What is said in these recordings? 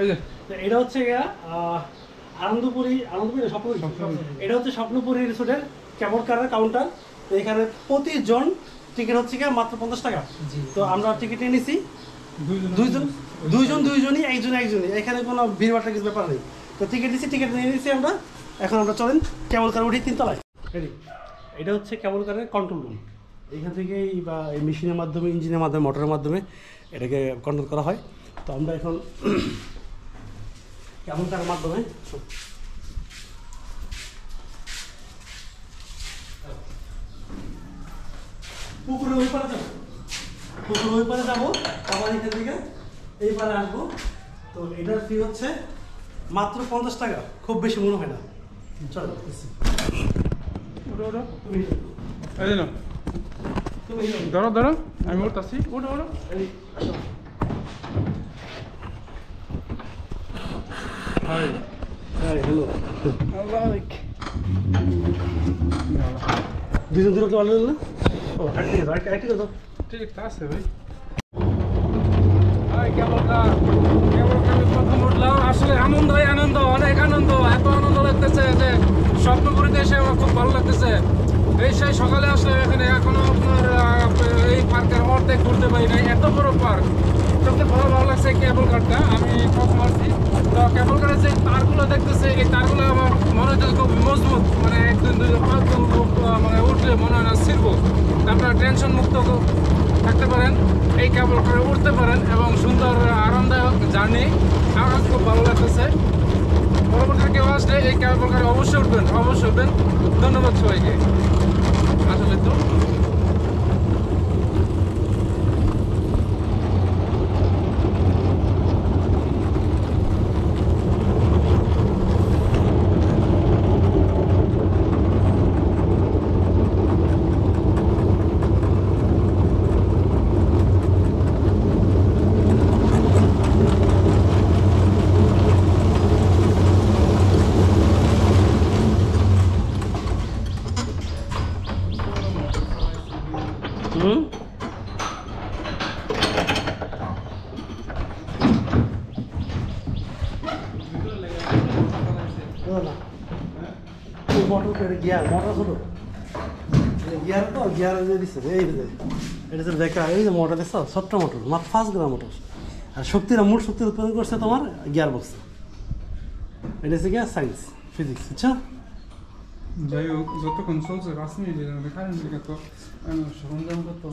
এই যে এটা হচ্ছে আনন্দপুরি স্বপ্নপুরি, এটা হচ্ছে স্বপ্নপুরি রিসোর্টের কেবল কারের কাউন্টার। তো এখানে প্রতিজন টিকিট হচ্ছে মাত্র 50 টাকা। তো আমরা টিকিট নিয়ে নিছি দুইজনই একজনই, এখানে কোনো ভিড়ভাড়টা কিছু ব্যাপার নেই। তো টিকিট নিয়ে নিছি আমরা। এখন আমরা চলেন কেবল কার উঠি 3 তলায়। এটা হচ্ছে কেবল কারের কন্ট্রোল রুম। এখান থেকেই বা এই মেশিনের মাধ্যমে, ইঞ্জিনের মাধ্যমে, মোটরের মাধ্যমে এটাকে কন্ট্রোল করা হয়। তো আমরা এখন কেবল কারের মাধ্যমে পুকুরের ওই পারে যাবো, আবার এখান থেকে এই পারে আসবো। তো এটার ফি হচ্ছে মাত্র 50 টাকা, খুব বেশি মনে হয় না। চলো এই না ধরো আমি উঠতেছি। ওঠো হাই হ্যালো আল্লাহ দুজন দূরত্ব ভালো না? ও হাঁটতে করো। ঠিক আছে ভাই। কেবল প্রথম উঠলাম, আসলে আনন্দ, অনেক আনন্দ, এত আনন্দ লাগতেছে যে স্বপ্নপুরীতে এসে আমার খুব ভালো লাগতেছে। এই সেই সকালে আসলে এখানে এখনো আপনার এই পার্কের অর্ধেক ঘুরতে পারি নাই, এত বড় পার্ক। সবচেয়ে ভালো লাগছে কেবল কারটা, আমি প্রথম আসছি। তো কেবল কারের যে তারগুলো দেখতেছে, এই তারগুলো আমার মনে হচ্ছে খুব মজবুত, মানে 1-2 মানে উঠলে মনে হয় না ছিড়বো। আপনারা টেনশন মুক্ত থাকতে পারেন, এই কেবল কারে উঠতে পারেন এবং সুন্দর আরামদায়ক জার্নি। আমার খুব ভালো লাগতেছে। পরবর্তীতে কেউ আসলে এই কেবল কারে অবশ্যই উঠবেন। ধন্যবাদ সবাইকে। আসলে তো মোটর ছোট গিয়ার তো গিয়ার দিচ্ছে। এই এটা যে দেখা, এই যে মোটর দিচ্ছ, ছোট্ট মোটর, মাত্র 5 গ্রাম মোটর। আর মূল শক্তির উৎপাদন করছে তোমার গিয়ার বক্স। এটা হচ্ছে গিয়া সায়েন্স, ফিজিক্স, বুঝছো? যাই হোক, যতক্ষণ চলছে 5 মিনিট কারেন্ট দিকে তো সরঞ্জাম কত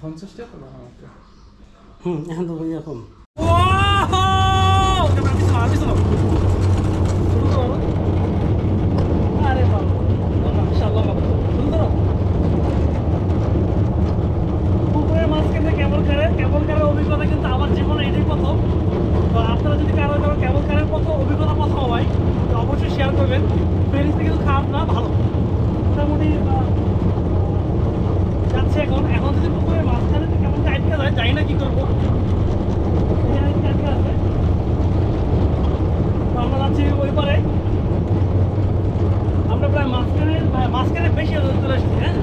50 টাকা আমাকে। এখন তো এরকম পুকুরের মাঝখানে কেবল কারের অভিজ্ঞতা কিন্তু আমার জীবনে এটাই প্রথম। তো আপনারা যদি কারো কেবল কারের অভিজ্ঞতা প্রথম হয় তো অবশ্যই শেয়ার করবেন। ফেরিসটা কিন্তু খারাপ না, ভালো, মোটামুটি যাচ্ছে। এখন যদি পুকুরের মাঝখানে কেমন টাইটকা যায়, জানি না কি করবো। এখানে টাইটকা আছে, তো আমরা যাচ্ছি ওই পারে। আমরা প্রায় মাঝখানে বেশি চলে এসেছি। হ্যাঁ,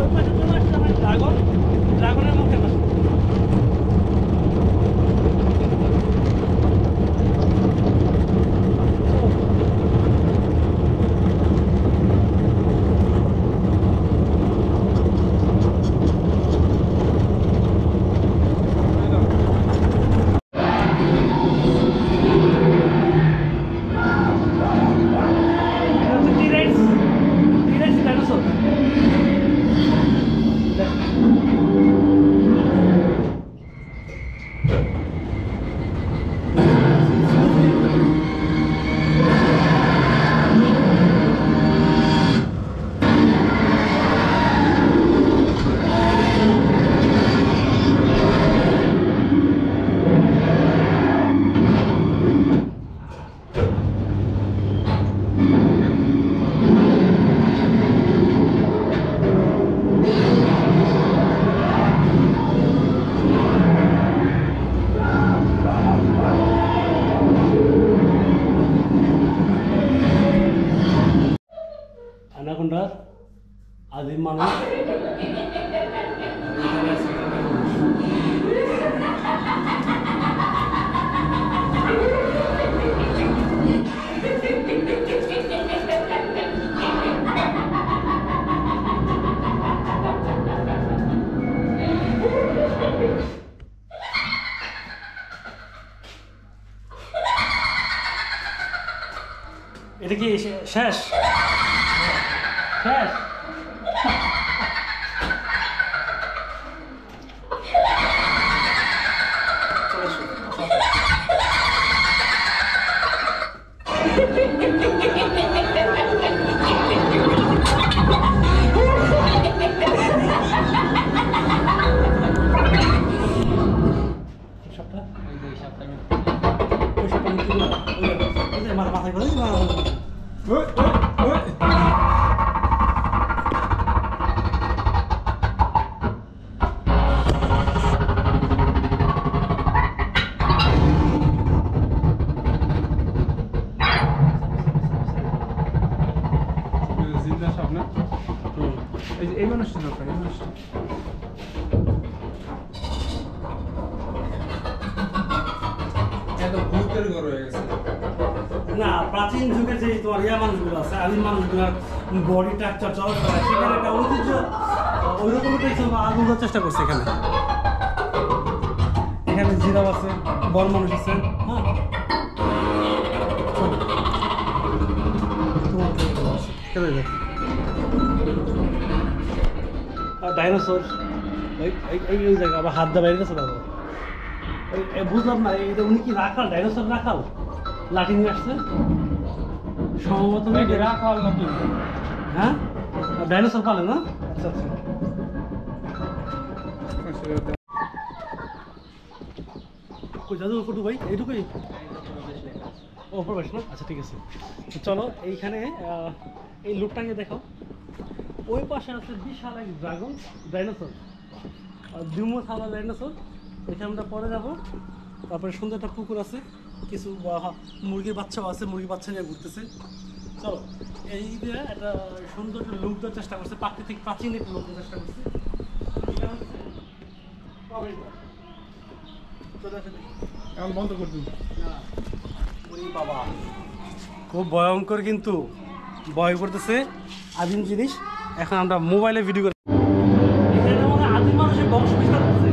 ওই পাশে চলে আসছে আমার ড্রাগনের মুখে পাশে। কি শেষ শেষ মাথায় করে জিন্দা সব না এই মানুষটা দরকার এই মানুষটা এত ভূতের ঘর হয়ে গেছে না প্রাচীন যুগের যে তোমার ইয়া মানুষগুলো আছে আদিম মানুষগুলোর বডি স্ট্রাকচার চলাফেরা সেখানে একটা ঐতিহ্য ওইরকম একটা আগুন দেওয়ার চেষ্টা করছে এখানে এখানে জিরাফ আছে বড় মানুষ আছে হ্যাঁ ডাইনোসর এই জায়গা আবার হাত দা বাইরে গেছে দাদা বুঝলাম না এটা উনি কি রাখাল ডাইনোসর রাখাল লাঠি নিয়ে আসছে সম্ভবত রাখাল নাকি হ্যাঁ ডাইনোসর পালে না আচ্ছা আচ্ছা কই দাদু ফটো ভাই এইটুকুই ও প্রবেশ না আচ্ছা ঠিক আছে তো চলো এইখানে এই লুকটাকে দেখো ওই পাশে আছে বিশাল এক ড্রাগন ডাইনোসর ডিমো থালা ডাইনোসর এখানে আমরা পরে যাবো তারপরে সুন্দর একটা পুকুর আছে কিছু মুরগির বাচ্চাও আছে মুরগির বাচ্চা নিয়ে ঘুরতেছে চলো এই দিয়ে একটা সুন্দর একটা লুক দেওয়ার চেষ্টা করছে প্রাকৃতিক প্রাচীন একটা লুক দেওয়ার চেষ্টা করছে এটা হচ্ছে এখন বন্ধ করে দিন বাবা খুব ভয়ঙ্কর কিন্তু ভয় করতেছে আদিম জিনিস এখন আমরা মোবাইলে ভিডিও করি এখানে মানে আদিম মানুষের বংশ বিস্তার করছে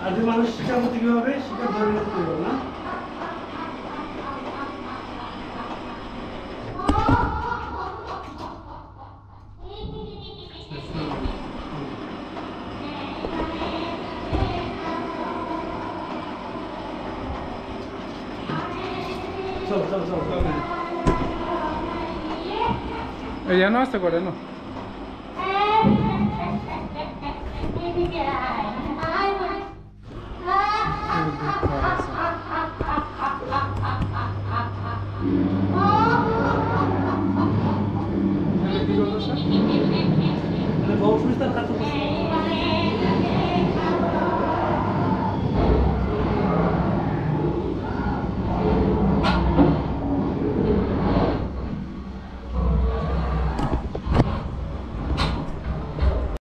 আদিম মানুষ শিকার করতে কিভাবে শিকার ধরে নিতে পারবে না চলো চলো চলো এই জানো আসতে করে না বংশ বিস্তার কাজ করতেছে